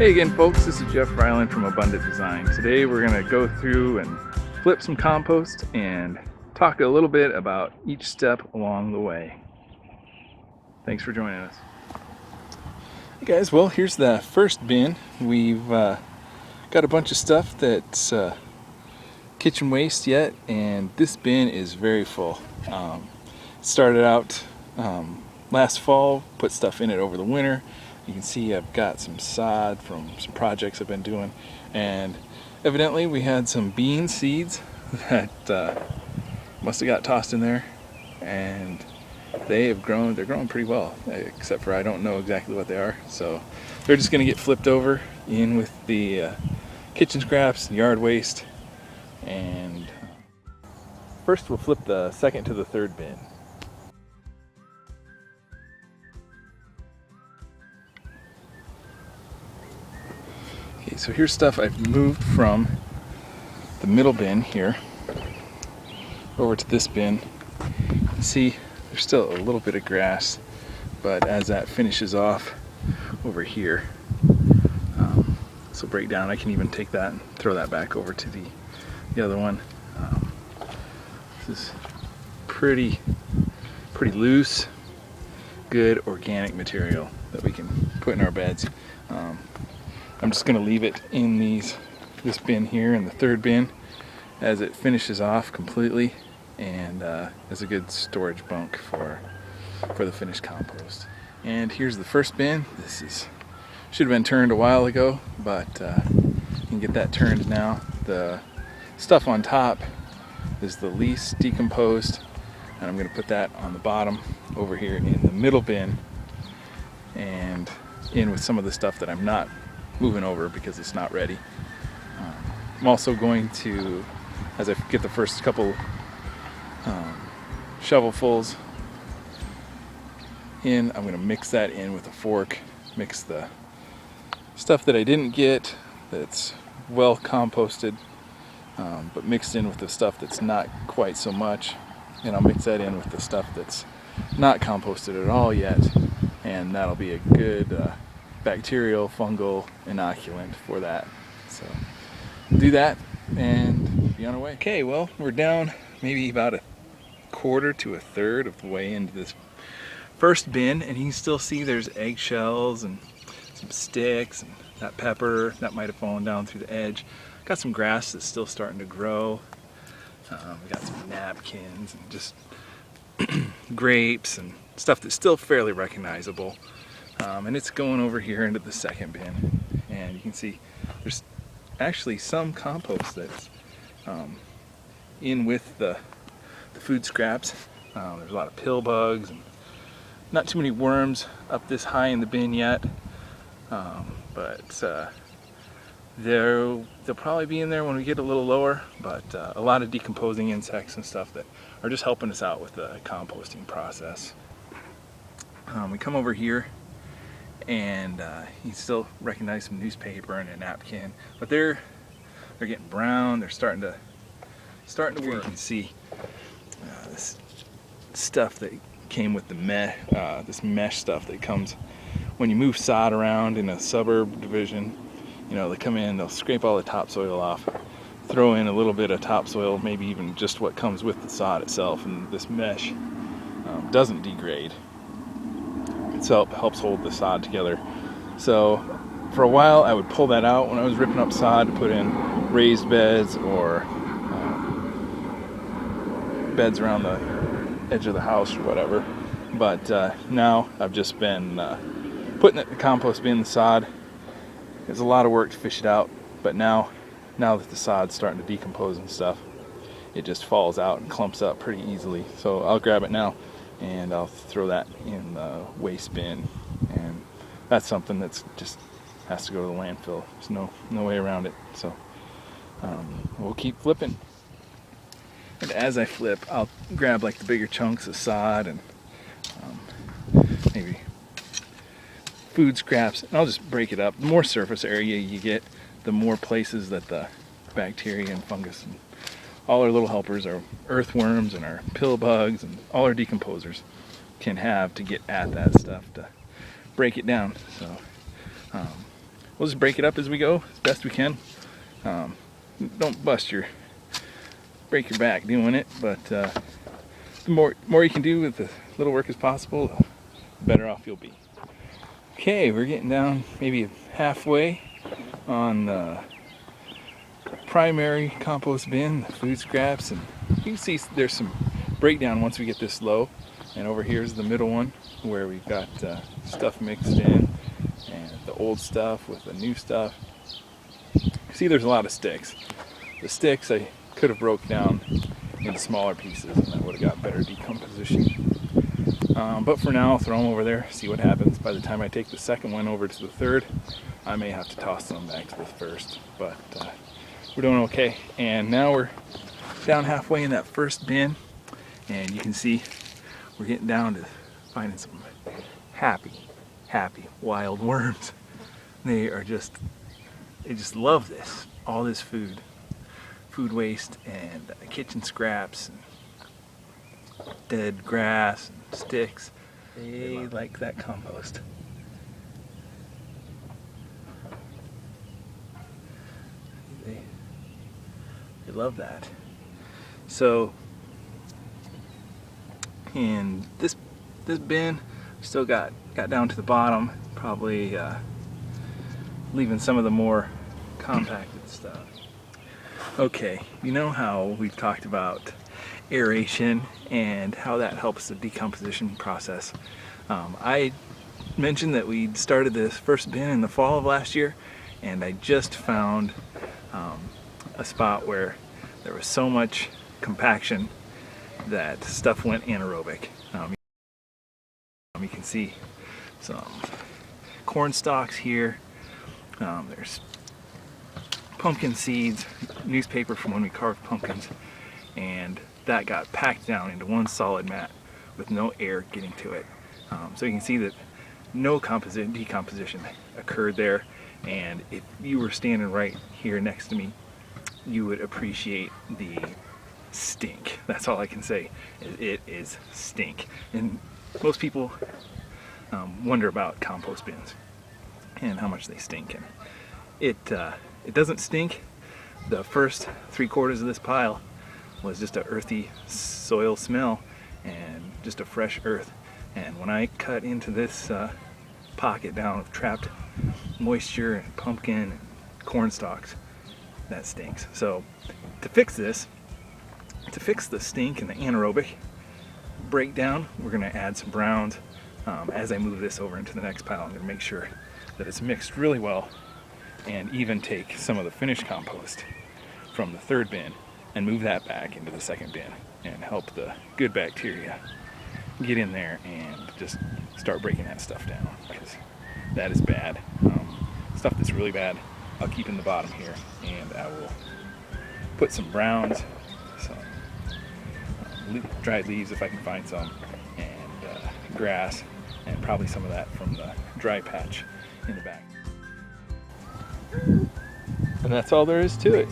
Hey again folks, this is Jeff Ryland from Abundant Design. Today we're going to go through and flip some compost and talk a little bit about each step along the way. Thanks for joining us. Hey guys, well here's the first bin. We've got a bunch of stuff that's kitchen waste yet, and this bin is very full. Started out last fall, put stuff in it over the winter. You can see I've got some sod from some projects I've been doing, and evidently we had some bean seeds that must have got tossed in there, and they're growing pretty well, except for I don't know exactly what they are. So they're just going to get flipped over in with the kitchen scraps and yard waste. And first we'll flip the second to the third bin. Okay, so here's stuff I've moved from the middle bin here over to this bin. You can see there's still a little bit of grass, but as that finishes off over here, this will break down. I can even take that and throw that back over to the other one. This is pretty loose, good organic material that we can put in our beds. I'm just going to leave it in this bin here, in the third bin, as it finishes off completely, and as a good storage bunk for the finished compost. And here's the first bin. Should have been turned a while ago, but you can get that turned now. The stuff on top is the least decomposed, and I'm going to put that on the bottom over here in the middle bin, and in with some of the stuff that I'm not moving over because it's not ready. I'm also going to, as I get the first couple shovelfuls in, I'm going to mix that in with a fork, mix the stuff that I didn't get that's well composted, but mixed in with the stuff that's not quite so much, and I'll mix that in with the stuff that's not composted at all yet, and that'll be a good bacterial, fungal inoculant for that. So do that and be on our way. Okay, well, we're down maybe about a quarter to a third of the way into this first bin, and you can still see there's eggshells and some sticks and that pepper that might have fallen down through the edge. Got some grass that's still starting to grow. We got some napkins and just grapes and stuff that's still fairly recognizable. And it's going over here into the second bin, and you can see there's actually some compost that's in with the food scraps. There's a lot of pill bugs and not too many worms up this high in the bin yet, but they'll probably be in there when we get a little lower, but a lot of decomposing insects and stuff that are just helping us out with the composting process. We come over here, and you still recognize some newspaper and a napkin, but they're getting brown. They're starting to work. You can see this stuff that came with the this mesh stuff that comes when you move sod around in a suburb division. You know, they come in, they'll scrape all the topsoil off, throw in a little bit of topsoil, maybe even just what comes with the sod itself, and this mesh doesn't degrade. Itself helps hold the sod together. So for a while I would pull that out when I was ripping up sod to put in raised beds or beds around the edge of the house or whatever. But now I've just been putting it in the compost bin, the sod. It's a lot of work to fish it out, but now that the sod's starting to decompose and stuff, it just falls out and clumps up pretty easily. So I'll grab it now and I'll throw that in the waste bin, and that's something that's just has to go to the landfill. There's no way around it. So we'll keep flipping, and as I flip, I'll grab like the bigger chunks of sod and maybe food scraps, and I'll just break it up. The more surface area you get, the more places that the bacteria and fungus and all our little helpers, our earthworms and our pill bugs and all our decomposers can have to get at that stuff to break it down. So we'll just break it up as we go as best we can. Don't break your back doing it, but the more you can do with the little work as possible, the better off you'll be. Okay, we're getting down maybe halfway on the primary compost bin, the food scraps, and you can see there's some breakdown once we get this low. And over here's the middle one where we've got stuff mixed in, and the old stuff with the new stuff. See, there's a lot of sticks. The sticks I could have broke down into smaller pieces, and that would have got better decomposition. But for now, I'll throw them over there, see what happens. By the time I take the second one over to the third, I may have to toss them back to the first. But we're doing okay. And now we're down halfway in that first bin, and you can see we're getting down to finding some happy wild worms. They just love this, all this food waste and kitchen scraps and dead grass and sticks. They like that compost. They love that. So in this bin, still got down to the bottom, probably leaving some of the more compacted stuff. Okay, you know how we've talked about aeration and how that helps the decomposition process. I mentioned that we started this first bin in the fall of last year, and I just found a spot where there was so much compaction that stuff went anaerobic. You can see some corn stalks here. There's pumpkin seeds, newspaper from when we carved pumpkins, and that got packed down into one solid mat with no air getting to it. So you can see that no decomposition occurred there, and if you were standing right here next to me, you would appreciate the stink. That's all I can say. It is stink. And most people wonder about compost bins and how much they stink. And it doesn't stink. The first 3/4 of this pile was just a earthy soil smell and just a fresh earth. And when I cut into this pocket down of trapped moisture and pumpkin and corn stalks, that stinks. So to fix this, to fix the stink and the anaerobic breakdown, we're going to add some browns. As I move this over into the next pile, I'm going to make sure that it's mixed really well, and even take some of the finished compost from the third bin and move that back into the second bin and help the good bacteria get in there and just start breaking that stuff down, because that is bad. Stuff that's really bad I'll keep in the bottom here, and I will put some browns, some dried leaves if I can find some, and grass, and probably some of that from the dry patch in the back. And that's all there is to it.